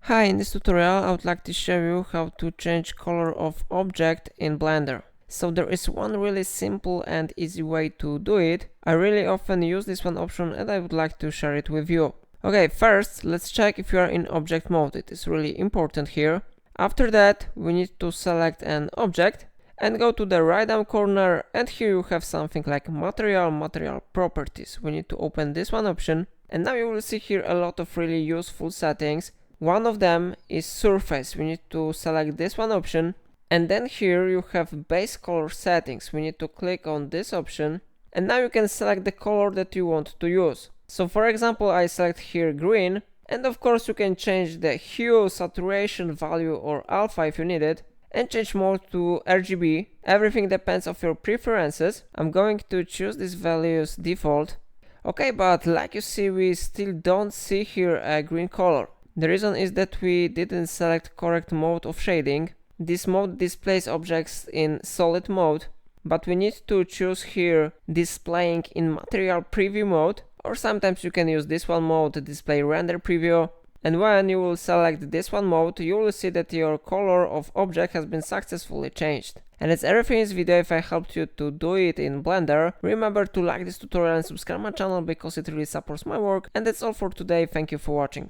Hi, in this tutorial I would like to show you how to change color of object in Blender. So there is one really simple and easy way to do it. I really often use this one option and I would like to share it with you. Okay, first let's check if you are in object mode. It is really important here. After that we need to select an object and go to the right down corner, and here you have something like material properties. We need to open this one option, and now you will see here a lot of really useful settings. One of them is surface. We need to select this one option, and then here you have base color settings. We need to click on this option, and now you can select the color that you want to use. So for example, I select here green, and of course you can change the hue, saturation value or alpha if you need it, and change mode to RGB. Everything depends on your preferences. I'm going to choose these values default. Okay, but like you see, we still don't see here a green color. The reason is that we didn't select correct mode of shading. This mode displays objects in solid mode, but we need to choose here displaying in material preview mode, or sometimes you can use this one mode to display render preview. And when you will select this one mode, you will see that your color of object has been successfully changed. And that's everything in this video. If I helped you to do it in Blender, remember to like this tutorial and subscribe my channel because it really supports my work. And that's all for today. Thank you for watching.